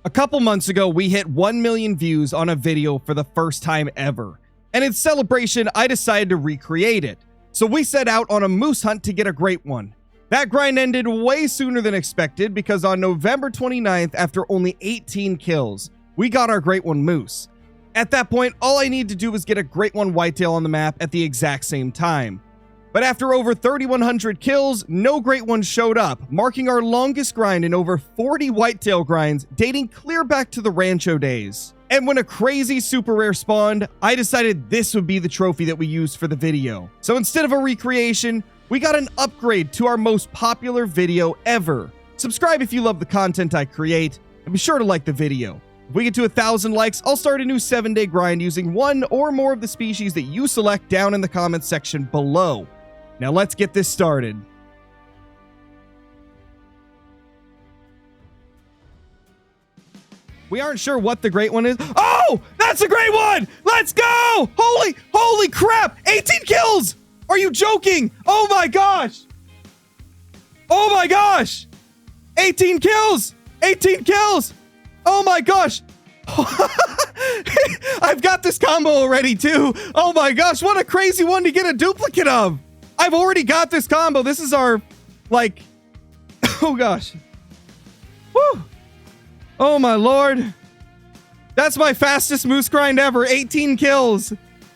A couple months ago, we hit 1 million views on a video for the first time ever. And in celebration, I decided to recreate it. So we set out on a moose hunt to get a great one. That grind ended way sooner than expected because on November 29th, after only 18 kills, we got our great one moose. At that point, all I needed to do was get a great one whitetail on the map at the exact same time. But after over 3,100 kills, no great one showed up, marking our longest grind in over 40 whitetail grinds dating clear back to the Rancho days. And when a crazy super rare spawned, I decided this would be the trophy that we used for the video. So instead of a recreation, we got an upgrade to our most popular video ever. Subscribe if you love the content I create, and be sure to like the video. If we get to 1,000 likes, I'll start a new 7-day grind using one or more of the species that you select down in the comments section below. Now let's get this started. We aren't sure what the great one is. Oh, that's a great one. Let's go. Holy crap. 18 kills. Are you joking? Oh my gosh. Oh my gosh. 18 kills. 18 kills. Oh my gosh. I've got this combo already too. Oh my gosh. What a crazy one to get a duplicate of. I've already got this combo. This is our, like, oh gosh. Woo. Oh my lord. That's my fastest moose grind ever. 18 kills.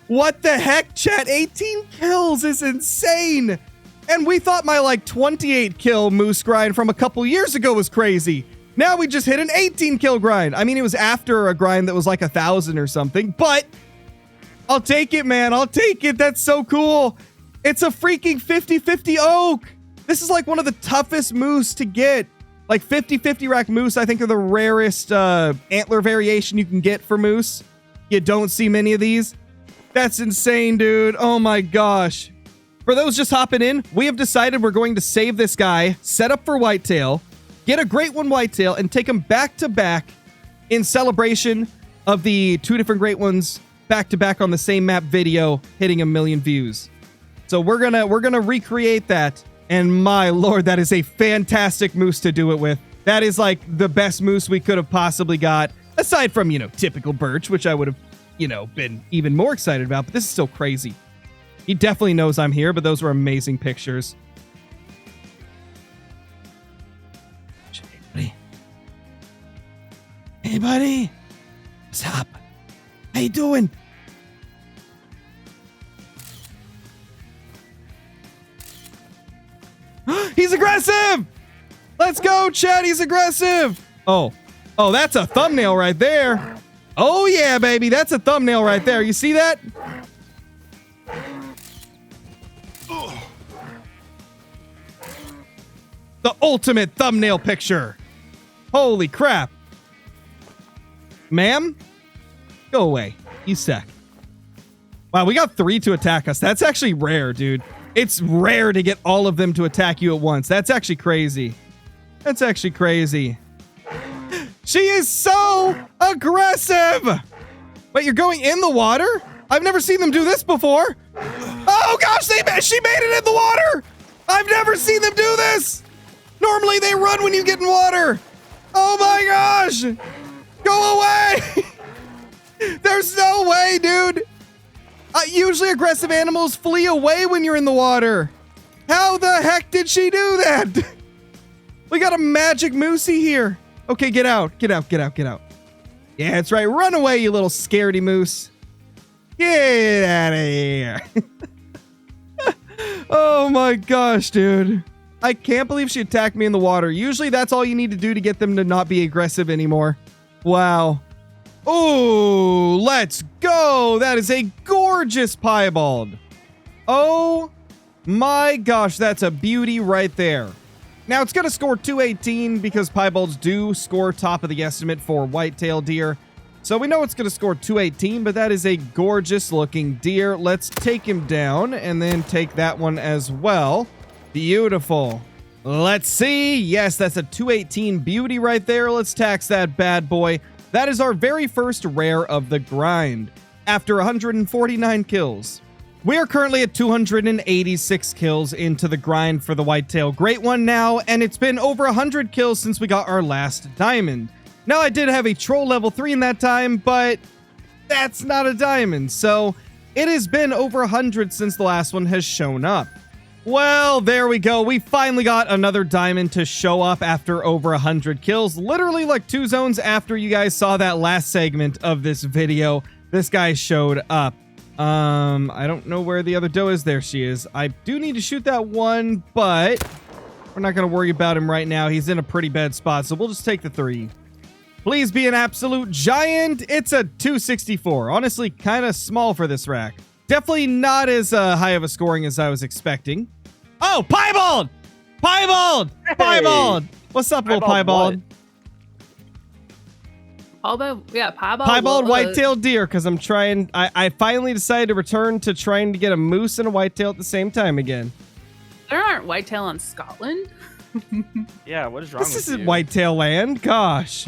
What the heck, chat? 18 kills is insane. And we thought my like 28 kill moose grind from a couple years ago was crazy. Now we just hit an 18 kill grind. I mean, it was after a grind that was like 1,000 or something, but I'll take it, man. I'll take it. That's so cool. It's a freaking 50-50 oak. This is like one of the toughest moose to get. Like 50-50 rack moose, I think, are the rarest antler variation you can get for moose. You don't see many of these. That's insane, dude. Oh my gosh. For those just hopping in, we have decided we're going to save this guy, set up for whitetail, get a great one whitetail, and take him back to back in celebration of the 2 different great ones back to back on the same map video hitting 1 million views. So we're gonna recreate that, and my lord, that is a fantastic moose to do it with. That is like the best moose we could have possibly got, aside from, typical birch, which I would have, been even more excited about, but this is still crazy. He definitely knows I'm here, but those were amazing pictures. Hey, buddy. What's up? How you doing? He's aggressive! Let's go, Chad. He's aggressive. Oh, that's a thumbnail right there. Oh, yeah, baby. That's a thumbnail right there. You see that? The ultimate thumbnail picture. Holy crap. Ma'am? Go away. You suck. Wow, we got 3 to attack us. That's actually rare, dude. It's rare to get all of them to attack you at once. That's actually crazy. That's actually crazy. She is so aggressive. Wait, you're going in the water? I've never seen them do this before. Oh gosh, she made it in the water. I've never seen them do this. Normally they run when you get in water. Oh my gosh. Go away. There's no way, dude. Usually aggressive animals flee away when you're in the water. How the heck did she do that? We got a magic moosey here. Okay, get out. Get out. Yeah, that's right. Run away, you little scaredy moose. Get out of here. Oh my gosh, dude. I can't believe she attacked me in the water. Usually that's all you need to do to get them to not be aggressive anymore. Wow. Oh, let's go. That is a gorgeous piebald. Oh my gosh, that's a beauty right there. Now it's going to score 218 because piebalds do score top of the estimate for whitetail deer. So we know it's going to score 218, but that is a gorgeous looking deer. Let's take him down and then take that one as well. Beautiful. Let's see. Yes, that's a 218 beauty right there. Let's tax that bad boy. That is our very first rare of the grind after 149 kills. We are currently at 286 kills into the grind for the whitetail great one now, and it's been over 100 kills since we got our last diamond. Now, I did have a troll level 3 in that time, but that's not a diamond. So it has been over 100 since the last one has shown up. Well, there we go. We finally got another diamond to show up after over 100 kills. Literally like 2 zones after you guys saw that last segment of this video, this guy showed up. I don't know where the other doe is. There she is. I do need to shoot that one, but we're not going to worry about him right now. He's in a pretty bad spot, so we'll just take the 3. Please be an absolute giant. It's a 264. Honestly, kind of small for this rack. Definitely not as high of a scoring as I was expecting. Oh, Piebald! Piebald! Hey. Piebald! What's up, little Piebald? Piebald whitetail deer, because I'm trying. I finally decided to return to trying to get a moose and a whitetail at the same time again. There aren't whitetail in Scotland. Yeah, what is wrong with you? This isn't whitetail land. Gosh.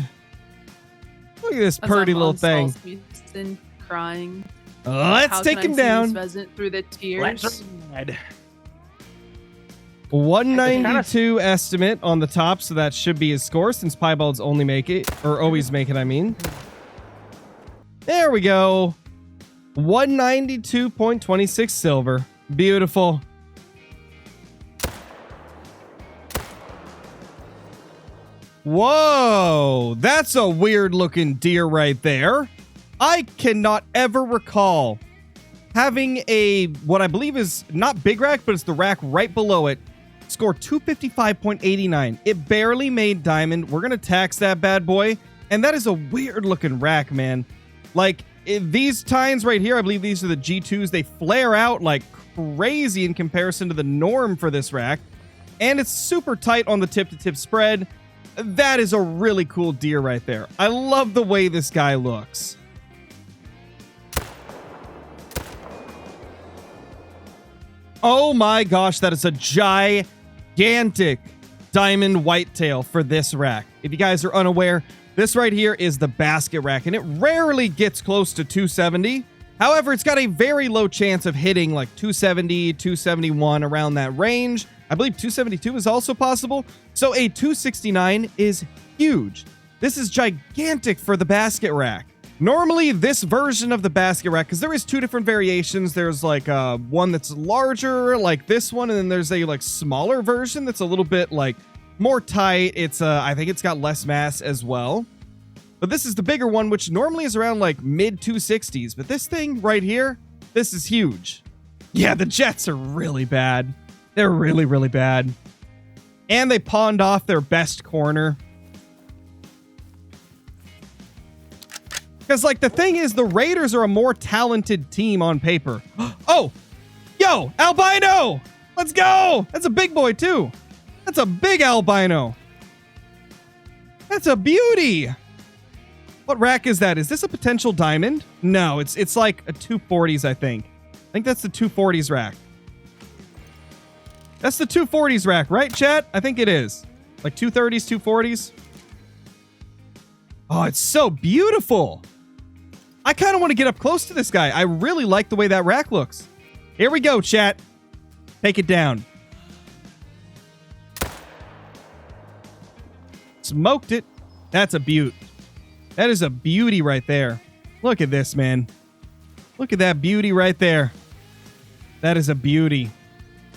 Look at this pretty little thing. Crying. Let's take him down. Through the tears. Let's ride. 192 estimate on the top, so that should be his score since Piebalds only make it, or always make it, I mean. There we go. 192.26 silver. Beautiful. Whoa, that's a weird looking deer right there. I cannot ever recall having a, what I believe is not big rack, but it's the rack right below it, score 255.89. It barely made diamond. We're going to tax that bad boy. And that is a weird looking rack, man. Like these tines right here, I believe these are the G2s. They flare out like crazy in comparison to the norm for this rack. And it's super tight on the tip to tip spread. That is a really cool deer right there. I love the way this guy looks. Oh my gosh, that is a gigantic diamond whitetail for this rack. If you guys are unaware, this right here is the basket rack, and it rarely gets close to 270. However, it's got a very low chance of hitting like 270, 271, around that range. I believe 272 is also possible. So a 269 is huge. This is gigantic for the basket rack. Normally, this version of the basket rack, because there is 2 different variations. There's like one that's larger, like this one, and then there's a like smaller version that's a little bit like more tight. It's I think it's got less mass as well. But this is the bigger one, which normally is around like mid 260s. But this thing right here, this is huge. Yeah, the jets are really bad. They're really, really bad. And they pawned off their best corner. Because, like, the thing is, the Raiders are a more talented team on paper. Oh! Yo! Albino! Let's go! That's a big boy, too. That's a big albino. That's a beauty. What rack is that? Is this a potential diamond? No, it's like a 240s, I think. I think that's the 240s rack. That's the 240s rack, right, chat? I think it is. Like 230s, 240s. Oh, it's so beautiful. I kind of want to get up close to this guy. I really like the way that rack looks. Here we go, chat. Take it down. Smoked it. That's a beaut. That is a beauty right there. Look at this, man. Look at that beauty right there. That is a beauty.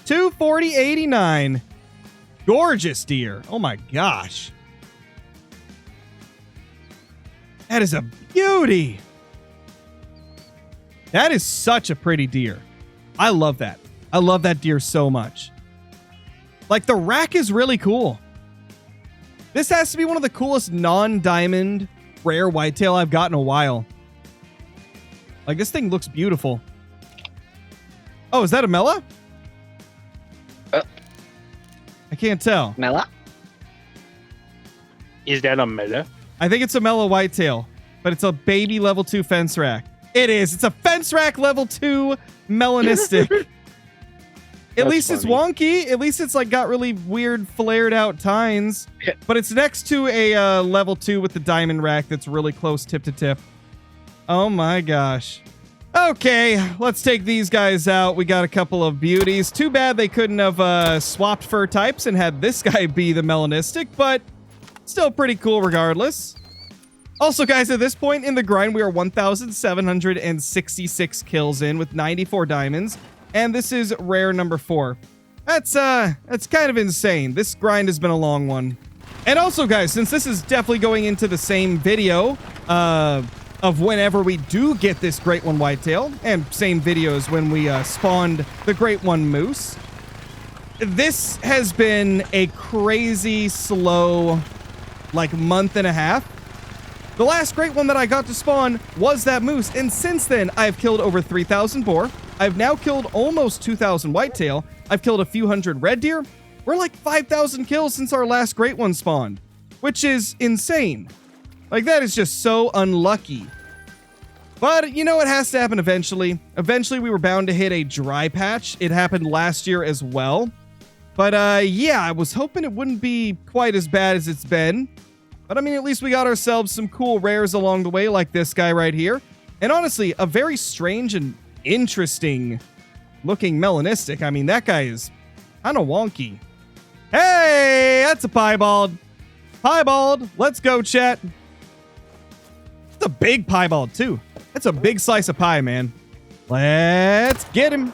240.89. Gorgeous deer. Oh my gosh. That is a beauty. That is such a pretty deer. I love that. I love that deer so much. Like, the rack is really cool. This has to be one of the coolest non-diamond rare whitetail I've got in a while. Like, this thing looks beautiful. Oh, is that a Mela? I can't tell. Mela? Is that a Mela? I think it's a Mela whitetail, but it's a baby level 2 fence rack. It is. It's a fence rack level 2 melanistic. At least funny. It's wonky. At least it's like got really weird flared out tines. Yeah. But it's next to a level 2 with the diamond rack that's really close tip to tip. Oh my gosh. Okay, let's take these guys out. We got a couple of beauties. Too bad they couldn't have swapped fur types and had this guy be the melanistic, but still pretty cool regardless. Also, guys, at this point in the grind, we are 1,766 kills in with 94 diamonds. And this is rare number 4. That's kind of insane. This grind has been a long one. And also, guys, since this is definitely going into the same video of whenever we do get this Great One Whitetail, and same videos when we spawned the Great One Moose, this has been a crazy slow, like, month and a half. The last Great One that I got to spawn was that moose, and since then, I've killed over 3,000 boar. I've now killed almost 2,000 whitetail. I've killed a few hundred red deer. We're like 5,000 kills since our last Great One spawned, which is insane. Like, that is just so unlucky. But, you know, it has to happen eventually. Eventually, we were bound to hit a dry patch. It happened last year as well. But, yeah, I was hoping it wouldn't be quite as bad as it's been. But, I mean, at least we got ourselves some cool rares along the way, like this guy right here. And honestly, a very strange and interesting looking melanistic. I mean, that guy is kind of wonky. Hey, that's a piebald. Piebald, let's go, chat. It's a big piebald, too. That's a big slice of pie, man. Let's get him.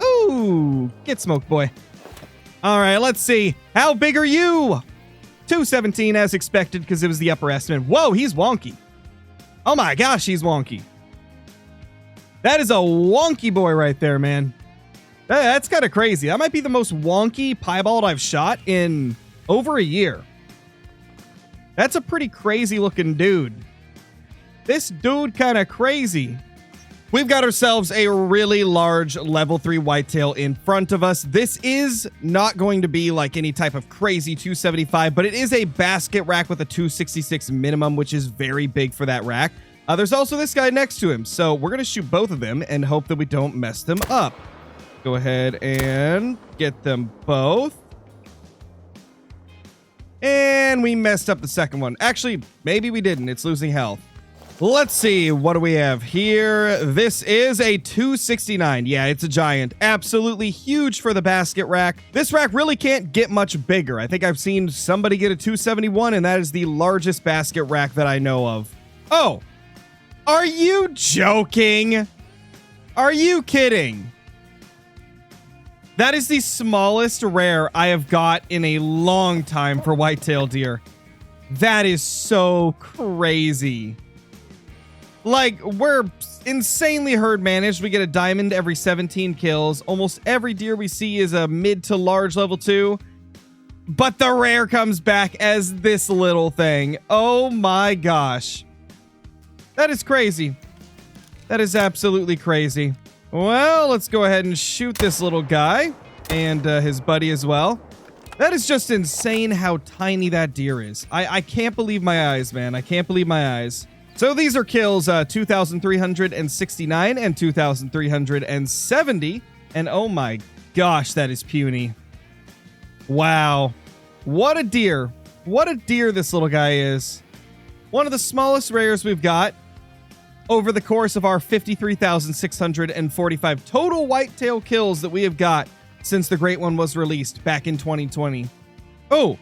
Ooh, get smoked, boy. All right, let's see. How big are you? 217 as expected because it was the upper estimate. Whoa, he's wonky. Oh my gosh, he's wonky. That is a wonky boy right there, man. That's kind of crazy. That might be the most wonky piebald I've shot in over a year. That's a pretty crazy looking dude. This dude kind of crazy. We've got ourselves a really large level 3 whitetail in front of us. This is not going to be like any type of crazy 275, but it is a basket rack with a 266 minimum, which is very big for that rack. There's also this guy next to him, so we're going to shoot both of them and hope that we don't mess them up. Go ahead and get them both. And we messed up the second one. Actually, maybe we didn't. It's losing health. Let's see. What do we have here? This is a 269. Yeah, it's a giant. Absolutely huge for the basket rack. This rack really can't get much bigger. I think I've seen somebody get a 271, and that is the largest basket rack that I know of. Oh, are you joking? Are you kidding? That is the smallest rare I have got in a long time for whitetail deer. That is so crazy. Like, we're insanely herd managed. We get a diamond every 17 kills. Almost every deer we see is a mid to large level 2. But the rare comes back as this little thing. Oh my gosh. That is crazy. That is absolutely crazy. Well, let's go ahead and shoot this little guy and his buddy as well. That is just insane how tiny that deer is. I can't believe my eyes, man. I can't believe my eyes. So these are kills 2,369 and 2,370. And oh my gosh, that is puny. Wow. What a deer. What a deer this little guy is. One of the smallest rares we've got over the course of our 53,645 total whitetail kills that we have got since the Great One was released back in 2020. Oh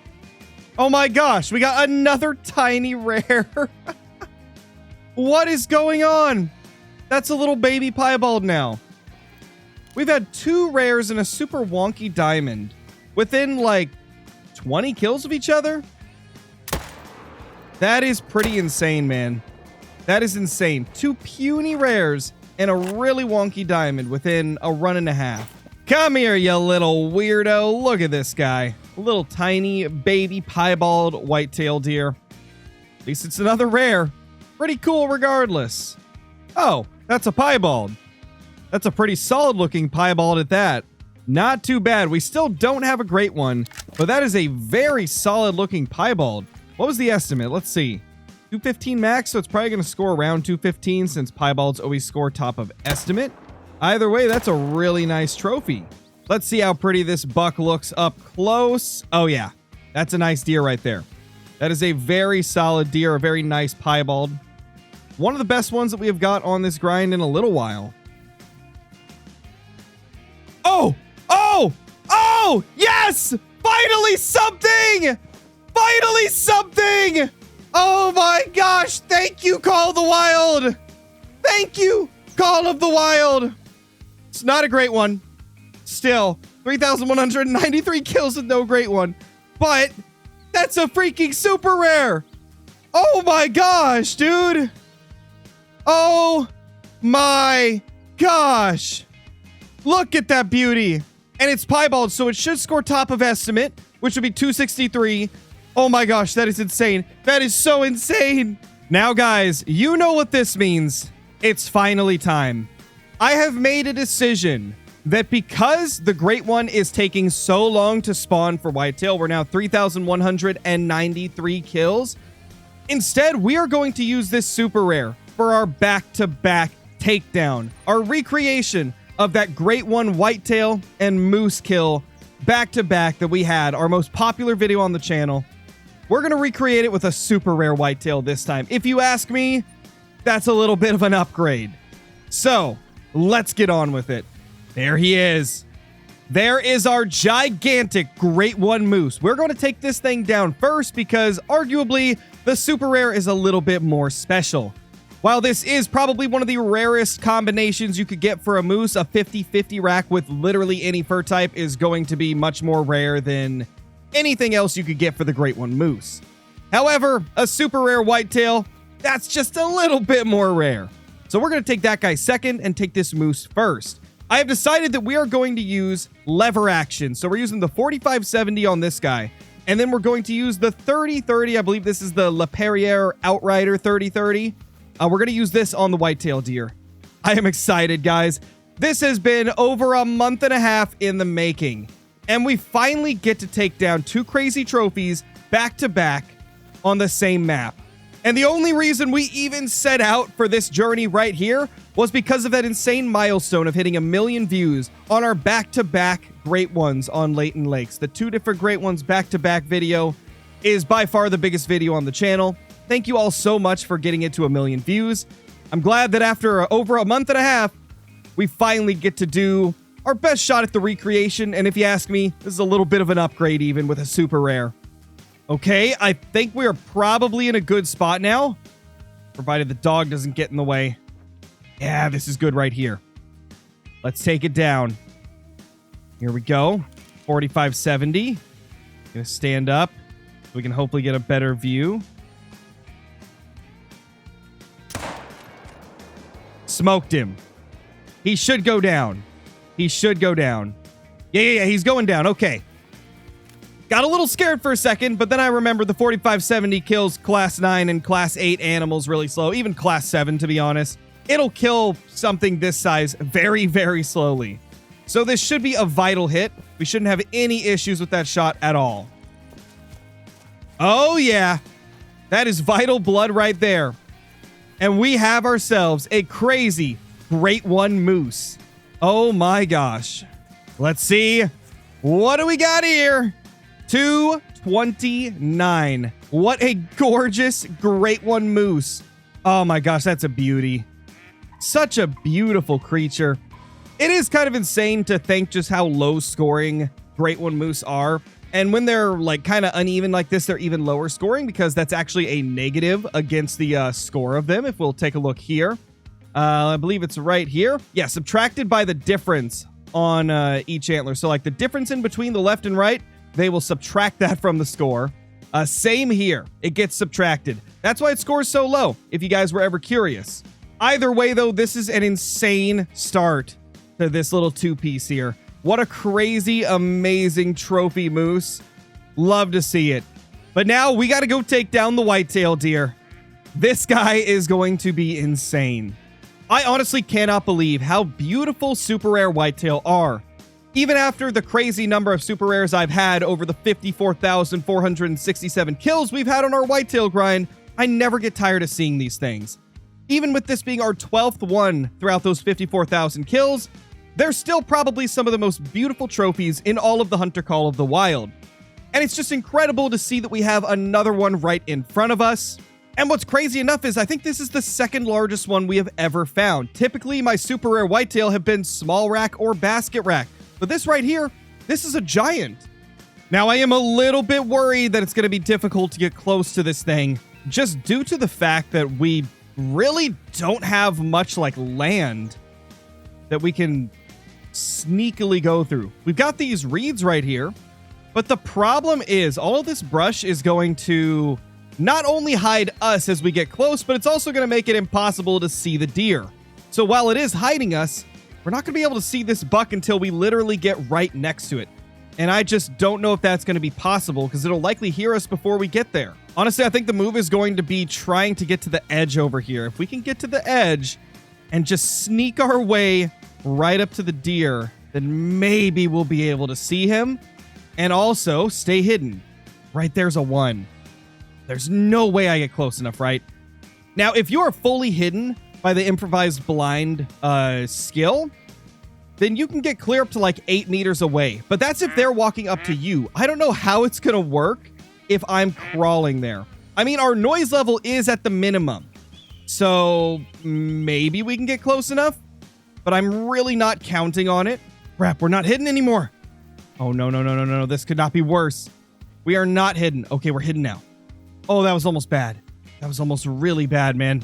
my gosh, we got another tiny rare. What is going on? That's a little baby piebald now. We've had 2 rares and a super wonky diamond within like 20 kills of each other. That is pretty insane, man. That is insane. 2 puny rares and a really wonky diamond within a run and a half. Come here, you little weirdo. Look at this guy. A little tiny baby piebald whitetail deer. At least it's another rare. Pretty cool regardless. Oh, that's a piebald. That's a pretty solid looking piebald at that. Not too bad. We still don't have a great one, but that is a very solid looking piebald. What was the estimate? Let's see. 215 max, so it's probably going to score around 215 since piebalds always score top of estimate. Either way, that's a really nice trophy. Let's see how pretty this buck looks up close. Oh yeah, that's a nice deer right there. That is a very solid deer, a very nice piebald. One of the best ones that we have got on this grind in a little while. Oh! Yes! Finally something! Finally something! thing. Oh my gosh. Thank you, Call of the Wild. Thank you, Call of the Wild. It's not a great one. Still, 3,193 kills with no great one. But that's a freaking super rare. Oh my gosh, dude. Oh my gosh. Look at that beauty. And it's piebald, so it should score top of estimate, which would be 263. Oh my gosh, that is insane. That is so insane. Now, guys, you know what this means. It's finally time. I have made a decision that because the Great One is taking so long to spawn for Whitetail, we're now 3,193 kills. Instead, we are going to use this super rare for our back-to-back takedown, our recreation of that Great One Whitetail and Moose kill back-to-back that we had, our most popular video on the channel. We're going to recreate it with a super rare Whitetail this time. If you ask me, that's a little bit of an upgrade. So, let's get on with it. There he is. There is our gigantic Great One Moose. We're going to take this thing down first because arguably the super rare is a little bit more special. While this is probably one of the rarest combinations you could get for a moose, a 50-50 rack with literally any fur type is going to be much more rare than anything else you could get for the Great One Moose. However, a super rare whitetail, that's just a little bit more rare. So we're going to take that guy second and take this moose first. I have decided that we are going to use lever action. So we're using the 4570 on this guy. And then we're going to use the 3030. I believe this is the Le Perrier Outrider 3030. We're going to use this on the whitetail deer. I am excited, guys. This has been over a month and a half in the making. And we finally get to take down two crazy trophies back to back on the same map. And the only reason we even set out for this journey right here was because of that insane milestone of hitting 1 million views on our back-to-back Great Ones on Leighton Lakes. The two different Great Ones back-to-back video is by far the biggest video on the channel. Thank you all so much for getting it to 1 million views. I'm glad that after over a month and a half, we finally get to do our best shot at the recreation. And if you ask me, this is a little bit of an upgrade even with a super rare. Okay, I think we are probably in a good spot now, provided the dog doesn't get in the way. Yeah, this is good right here. Let's take it down. Here we go. 4570. Gonna stand up so we can hopefully get a better view. Smoked him. He should go down. He should go down. Yeah, he's going down. Okay. Got a little scared for a second, but then I remembered the 4570 kills class 9 and class 8 animals really slow. Even class 7, to be honest. It'll kill something this size very, very slowly. So this should be a vital hit. We shouldn't have any issues with that shot at all. Oh, yeah. That is vital blood right there. And we have ourselves a crazy Great One Moose. Oh, my gosh. Let's see. What do we got here? 229. What a gorgeous Great One Moose. Oh my gosh, that's a beauty. Such a beautiful creature. It is kind of insane to think just how low scoring Great One Moose are. And when they're like kind of uneven like this, they're even lower scoring because that's actually a negative against the score of them. If we'll take a look here, I believe it's right here. Yeah, subtracted by the difference on each antler. So like the difference in between the left and right, they will subtract that from the score. Same here. It gets subtracted. That's why it scores so low, if you guys were ever curious. Either way, though, this is an insane start to this little two-piece here. What a crazy, amazing trophy moose. Love to see it. But now we got to go take down the whitetail deer. This guy is going to be insane. I honestly cannot believe how beautiful super rare whitetail are. Even after the crazy number of super rares I've had over the 54,467 kills we've had on our whitetail grind, I never get tired of seeing these things. Even with this being our 12th one throughout those 54,000 kills, they're still probably some of the most beautiful trophies in all of the Hunter Call of the Wild. And it's just incredible to see that we have another one right in front of us. And what's crazy enough is I think this is the second largest one we have ever found. Typically, my super rare whitetail have been small rack or basket rack. But this right here, this is a giant. Now, I am a little bit worried that it's going to be difficult to get close to this thing, just due to the fact that we really don't have much like land that we can sneakily go through. We've got these reeds right here, but the problem is all of this brush is going to not only hide us as we get close, but it's also going to make it impossible to see the deer. So while it is hiding us, we're not going to be able to see this buck until we literally get right next to it. And I just don't know if that's going to be possible because it'll likely hear us before we get there. Honestly, I think the move is going to be trying to get to the edge over here. If we can get to the edge and just sneak our way right up to the deer, then maybe we'll be able to see him and also stay hidden. Right there's a 1. There's no way I get close enough, right? Now, if you are fully hidden by the improvised blind skill, then you can get clear up to like 8 meters away. But that's if they're walking up to you. I don't know how it's going to work if I'm crawling there. I mean, our noise level is at the minimum. So maybe we can get close enough, but I'm really not counting on it. Crap, we're not hidden anymore. Oh, no. This could not be worse. We are not hidden. Okay, we're hidden now. Oh, that was almost bad. That was almost really bad, man.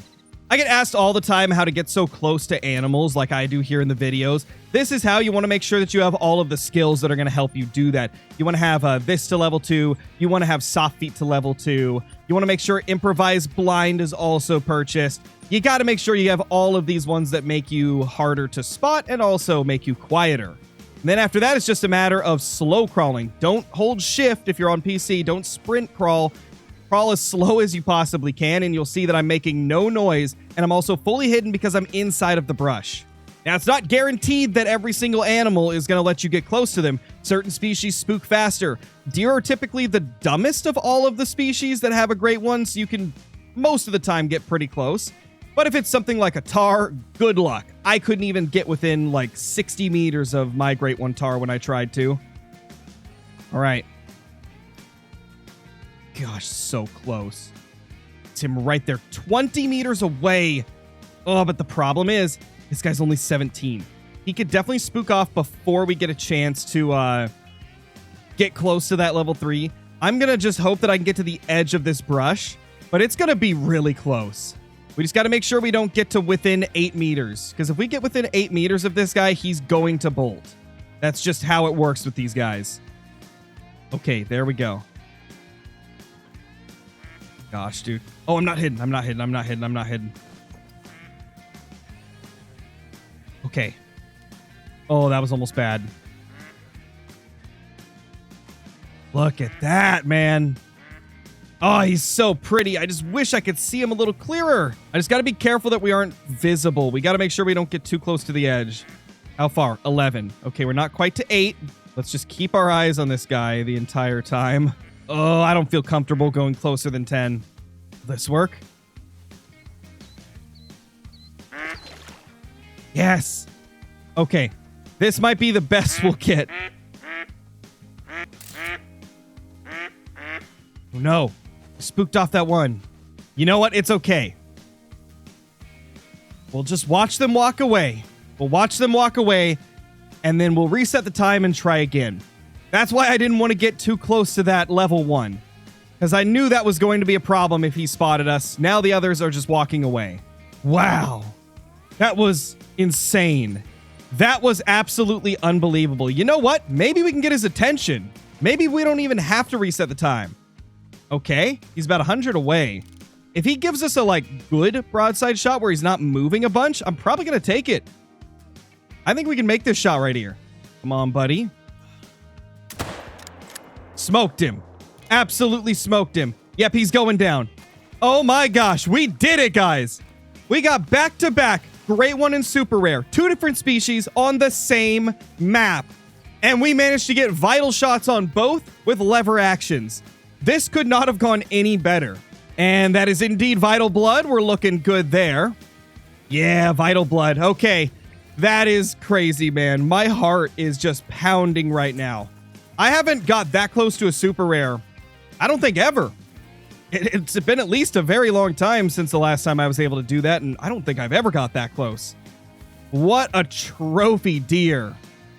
I get asked all the time how to get so close to animals like I do here in the videos. This is how you want to make sure that you have all of the skills that are going to help you do that. You want to have this to level 2. You want to have soft feet to level 2. You want to make sure improvised blind is also purchased. You got to make sure you have all of these ones that make you harder to spot and also make you quieter. And then after that, it's just a matter of slow crawling. Don't hold shift if you're on PC. Don't sprint crawl. Crawl as slow as you possibly can, and you'll see that I'm making no noise, and I'm also fully hidden because I'm inside of the brush. Now, it's not guaranteed that every single animal is going to let you get close to them. Certain species spook faster. Deer are typically the dumbest of all of the species that have a great one, so you can most of the time get pretty close. But if it's something like a tar, good luck. I couldn't even get within like 60 meters of my great one tar when I tried to. All right. Gosh, so close. It's him right there, 20 meters away. Oh, but the problem is, this guy's only 17. He could definitely spook off before we get a chance to get close to that level 3. I'm going to just hope that I can get to the edge of this brush, but it's going to be really close. We just got to make sure we don't get to within 8 meters, because if we get within 8 meters of this guy, he's going to bolt. That's just how it works with these guys. Okay, there we go. Gosh, dude. Oh, I'm not hidden. I'm not hidden. Okay. Oh, that was almost bad. Look at that, man. Oh, he's so pretty. I just wish I could see him a little clearer. I just got to be careful that we aren't visible. We got to make sure we don't get too close to the edge. How far? 11. Okay, we're not quite to 8. Let's just keep our eyes on this guy the entire time. Oh, I don't feel comfortable going closer than 10. Will this work? Yes. Okay. This might be the best we'll get. Oh, no. Spooked off that one. You know what? It's okay. We'll just watch them walk away. We'll watch them walk away, and then we'll reset the time and try again. That's why I didn't want to get too close to that level 1. Because I knew that was going to be a problem if he spotted us. Now the others are just walking away. Wow. That was insane. That was absolutely unbelievable. You know what? Maybe we can get his attention. Maybe we don't even have to reset the time. Okay. He's about 100 away. If he gives us a, like, good broadside shot where he's not moving a bunch, I'm probably going to take it. I think we can make this shot right here. Come on, buddy. Smoked him. Absolutely smoked him. Yep, he's going down. Oh my gosh, we did it, guys. We got back-to-back Great One and Super Rare. 2 different species on the same map. And we managed to get vital shots on both with lever actions. This could not have gone any better. And that is indeed Vital Blood. We're looking good there. Yeah, Vital Blood. Okay. That is crazy, man. My heart is just pounding right now. I haven't got that close to a super rare, I don't think ever. It's been at least a very long time since the last time I was able to do that, and I don't think I've ever got that close. What a trophy deer.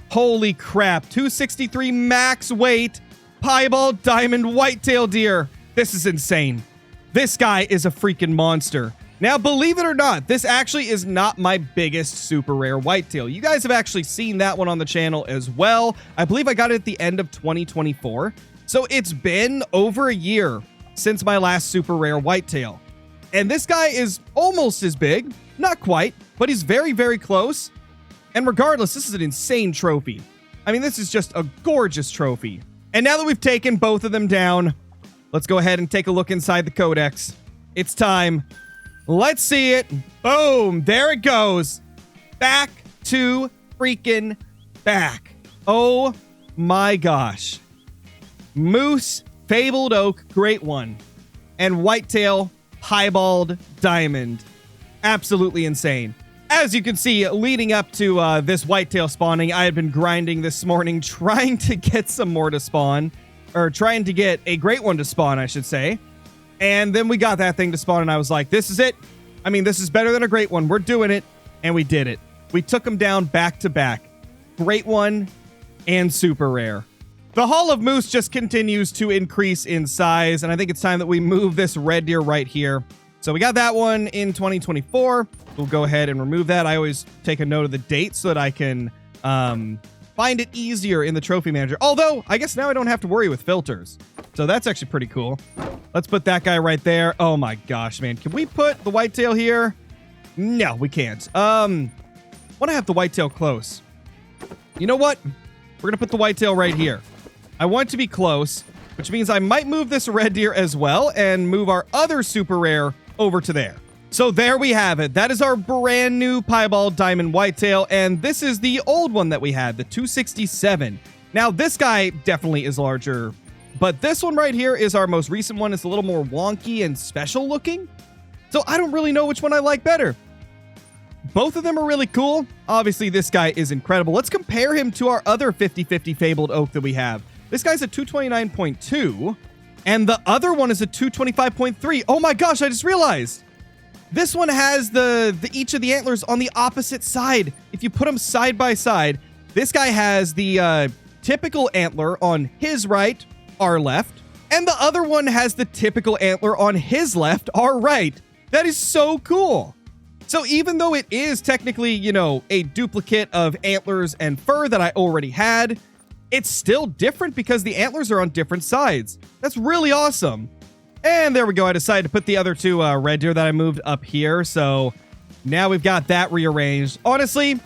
Holy crap. 263 max weight, piebald diamond whitetail deer. This is insane. This guy is a freaking monster. Now, believe it or not, this actually is not my biggest super rare whitetail. You guys have actually seen that one on the channel as well. I believe I got it at the end of 2024. So it's been over a year since my last super rare whitetail. And this guy is almost as big, not quite, but he's very, very close. And regardless, this is an insane trophy. I mean, this is just a gorgeous trophy. And now that we've taken both of them down, let's go ahead and take a look inside the codex. It's time. Let's see it. Boom. There it goes. Back to freaking back. Oh my gosh. Moose, fabled oak, great one. And whitetail, piebald diamond. Absolutely insane. As you can see, leading up to this whitetail spawning, I had been grinding this morning trying to get some more to spawn. Or trying to get a great one to spawn, I should say. And then we got that thing to spawn, and I was like, this is it. I mean, this is better than a great one. We're doing it. And we did it. We took them down back to back. Great one and super rare. The Hall of Moose just continues to increase in size, and I think it's time that we move this red deer right here. So we got that one in 2024. We'll go ahead and remove that. I always take a note of the date so that I can find it easier in the trophy manager. Although, I guess now I don't have to worry with filters. So that's actually pretty cool. Let's put that guy right there. Oh my gosh, man. Can we put the whitetail here? No, we can't. Want to have the whitetail close. You know what? We're going to put the whitetail right here. I want it to be close, which means I might move this red deer as well and move our other super rare over to there. So there we have it. That is our brand new piebald diamond whitetail, and this is the old one that we had, the 267. Now, this guy definitely is larger, but this one right here is our most recent one. It's a little more wonky and special looking, so I don't really know which one I like better. Both of them are really cool. Obviously, this guy is incredible. Let's compare him to our other 50-50 fabled oak that we have. This guy's a 229.2, and the other one is a 225.3. Oh my gosh, I just realized. This one has the each of the antlers on the opposite side. If you put them side by side, this guy has the typical antler on his right, our left, and the other one has the typical antler on his left, our right. That is so cool. So even though it is technically, you know, a duplicate of antlers and fur that I already had, it's still different because the antlers are on different sides. That's really awesome. And there we go. I decided to put the other two red deer that I moved up here. So now we've got that rearranged. Honestly,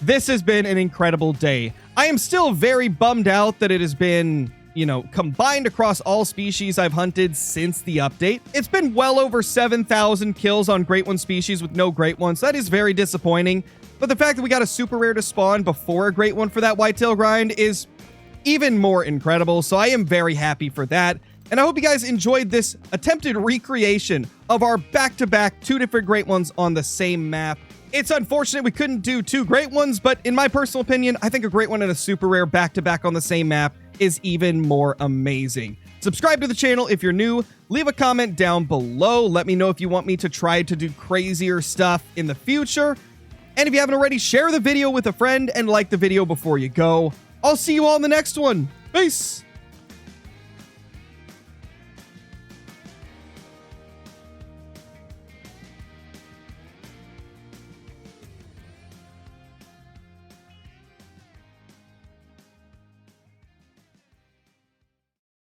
this has been an incredible day. I am still very bummed out that it has been, you know, combined across all species I've hunted since the update. It's been well over 7,000 kills on great one species with no great ones. That is very disappointing. But the fact that we got a super rare to spawn before a great one for that whitetail grind is even more incredible. So I am very happy for that. And I hope you guys enjoyed this attempted recreation of our back-to-back two different great ones on the same map. It's unfortunate we couldn't do two great ones, but in my personal opinion, I think a great one and a super rare back-to-back on the same map is even more amazing. Subscribe to the channel if you're new. Leave a comment down below. Let me know if you want me to try to do crazier stuff in the future. And if you haven't already, share the video with a friend and like the video before you go. I'll see you all in the next one. Peace!